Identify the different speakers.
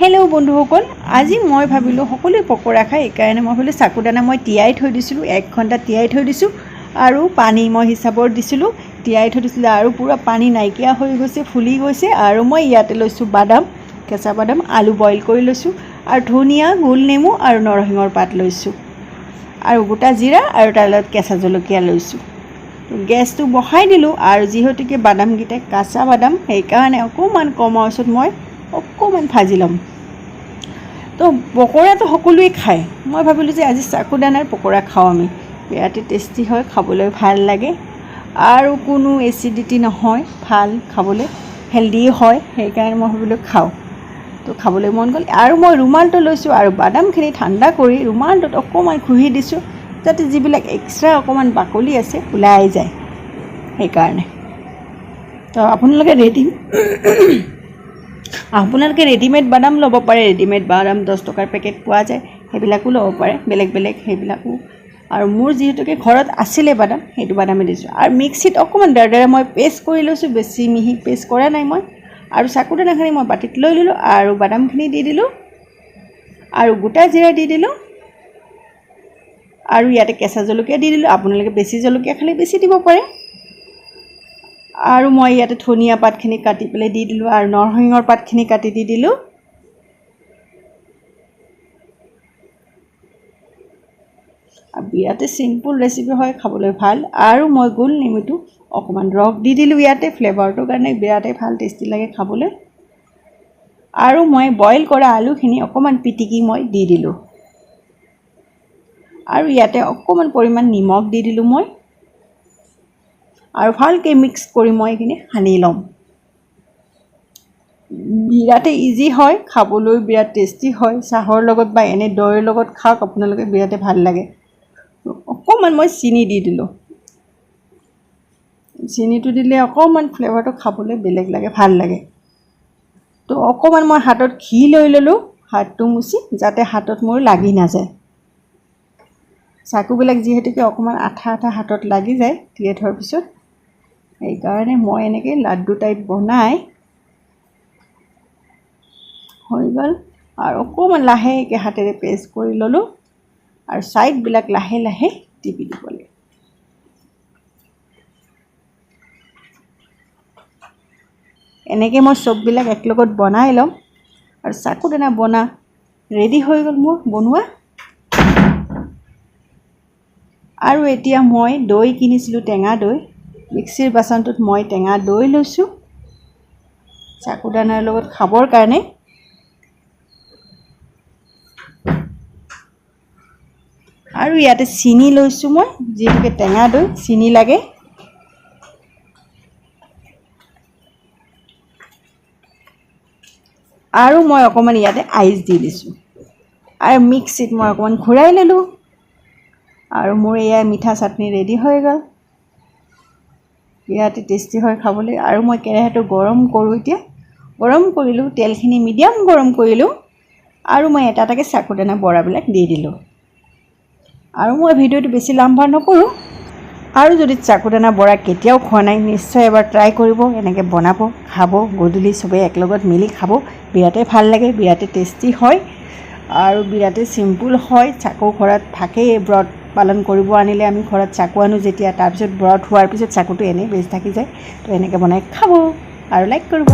Speaker 1: Hello' বন্ধুসকল, আজি মই ভাবিলোঁ সকলোৱে পকৰা খাই, এইকাৰণে মই ভাবিলোঁ চাকুদানা মই তিয়াই থৈ দিছিলোঁ, 1 ঘণ্টা তিয়াই থৈ দিছোঁ আৰু পানী মই হিচাপত দিছিলোঁ, তিয়াই থৈ দিছিলোঁ আৰু পূৰা পানী নাইকিয়া হৈ গৈছে, ফুলি গৈছে। আৰু মই ইয়াতে লৈছোঁ বাদাম, কেঁচা বাদাম, আলু বইল কৰি লৈছোঁ আৰু ধনিয়া, গোল নেমু আৰু নৰসিংহৰ পাত লৈছোঁ আৰু গোটা জিৰা আৰু তাৰ লগত কেঁচা জলকীয়া লৈছোঁ। গেছটো বহাই দিলোঁ আৰু যিহেতুকে বাদামকেইটা কাঁচা বাদাম, সেইকাৰণে অকণমান কম আঁচত মই অকণমান ভাজি ল'ম। তো পকৰাটো সকলোৱে খায়, মই ভাবিলোঁ যে আজি চাকুদানাৰ পকৰা খাওঁ আমি। বিৰাটেই টেষ্টি হয়, খাবলৈ ভাল লাগে আৰু কোনো এচিডিটি নহয়, ভাল খাবলৈ, হেল্ডি হয়, সেইকাৰণে মই ভাবিলোঁ খাওঁ। তো খাবলৈ মন গ'ল আৰু মই ৰুমালটো লৈছোঁ আৰু বাদামখিনি ঠাণ্ডা কৰি ৰুমালটোত অকণমান ঘঁহি দিছোঁ, যাতে যিবিলাক এক্সট্ৰা অকণমান বাকলি আছে ওলাই যায়, সেইকাৰণে। তো আপোনালোকে ৰেডিমেড বাদাম ল'ব পাৰে, ৰেডিমেড বাদাম 10 টকাৰ পেকেট পোৱা যায়, সেইবিলাকো ল'ব পাৰে, বেলেগ বেলেগ সেইবিলাকো। আৰু মোৰ যিহেতুকে ঘৰত আছিলে বাদাম, সেইটো বাদামে দিছোঁ আৰু মিক্সিত অকণমান দৰদৰে মই পেষ্ট কৰি লৈছোঁ, বেছি মিহি পেষ্ট কৰা নাই মই। আৰু চাকুদানাখিনি মই বাতিত লৈ ল'লোঁ আৰু বাদামখিনি দি দিলোঁ আৰু গোটা জিৰা দি দিলোঁ আৰু ইয়াতে কেঁচা জলকীয়া দি দিলোঁ, আপোনালোকে বেছি জলকীয়া খালে বেছি দিব পাৰে। আৰু মই ইয়াতে ধনিয়া পাতখিনি কাটি পেলাই দি দিলোঁ আৰু নৰসিংহৰ পাতখিনি কাটি দি দিলোঁ। বিৰাটেই চিম্পুল ৰেচিপি হয়, খাবলৈ ভাল। আৰু মই গোল নেমুটো অকণমান ৰস দি দিলোঁ ইয়াতে, ফ্লেভাৰটোৰ কাৰণে বিৰাটেই ভাল, টেষ্টি লাগে খাবলৈ। আৰু মই বইল কৰা আলুখিনি অকণমান পিটিকি মই দি দিলোঁ আৰু ইয়াতে অকণমান পৰিমাণ নিমখ দি দিলোঁ মই আৰু ভালকৈ মিক্স কৰি মই এইখিনি সানি ল'ম। বিৰাটেই ইজি হয়, খাবলৈ বিৰাট টেষ্টি হয়, চাহৰ লগত বা এনে দৈৰ লগত খাওক আপোনালোকে, বিৰাটেই ভাল লাগে। অকণমান মই চেনি দি দিলোঁ, চেনিটো দিলে অকণমান ফ্লেভাৰটো খাবলৈ বেলেগ লাগে, ভাল লাগে। তো অকণমান মই হাতত ঘি লৈ ল'লোঁ, হাতটো মুচি, যাতে হাতত মোৰ লাগি নাযায়। চাকুবিলাক যিহেতুকে অকণমান আঠা আঠা হাতত লাগি যায় তিয়াই থোৱাৰ পিছত, সেইকাৰণে মই এনেকৈ লাড্ডু টাইপ বনাই হৈ গ'ল আৰু অকণমান লাহেকৈ হাতেৰে প্ৰেছ কৰি ল'লোঁ আৰু ছাইডবিলাক লাহে লাহে টিপি দিব লাগে। এনেকৈ মই চববিলাক একেলগত বনাই ল'ম আৰু চাকুদানা ৰেডি হৈ গ'ল মোৰ বনোৱা। আৰু এতিয়া মই দৈ কিনিছিলোঁ, টেঙা দৈ, মিক্সিৰ বাচনটোত মই টেঙা দৈ লৈছোঁ চাকুদানাৰ লগত খাবৰ কাৰণে। আৰু ইয়াতে চেনি লৈছোঁ মই, যিহেতুকে টেঙা দৈ চেনি লাগে। আৰু মই অকণমান ইয়াতে আইচ দি দিছোঁ আৰু মিক্সিত মই অকণমান ঘূৰাই ল'লোঁ আৰু মোৰ এয়া মিঠা চাটনি ৰেডি হৈ গ'ল। বিৰাটেই টেষ্টি হয় খাবলৈ। আৰু মই কেৰাহীটো গৰম কৰোঁ, এতিয়া গৰম কৰিলোঁ, তেলখিনি মিডিয়াম গৰম কৰিলোঁ আৰু মই এটা এটাকৈ চাকুদানা বৰাবিলাক দি দিলোঁ। আৰু মই ভিডিঅ'টো বেছি লাম্বা নকৰোঁ। আৰু যদি চাকুদানা বৰা কেতিয়াও খোৱা নাই, নিশ্চয় এবাৰ ট্ৰাই কৰিব, এনেকৈ বনাব, খাব, গধূলি চবেই একেলগত মিলি খাব, বিৰাটেই ভাল লাগে, বিৰাটেই টেষ্টি হয় আৰু বিৰাটেই চিম্পুল হয়। চাকু ঘৰত থাকেই, ব্ৰত পালন কৰিব আনিলে আমি ঘৰত চাকু আনো যেতিয়া, তাৰপিছত ব্ৰত হোৱাৰ পিছত চাকুটো এনেই বেছি থাকি যায়। তো এনেকৈ বনাই খাব আৰু লাইক কৰিব।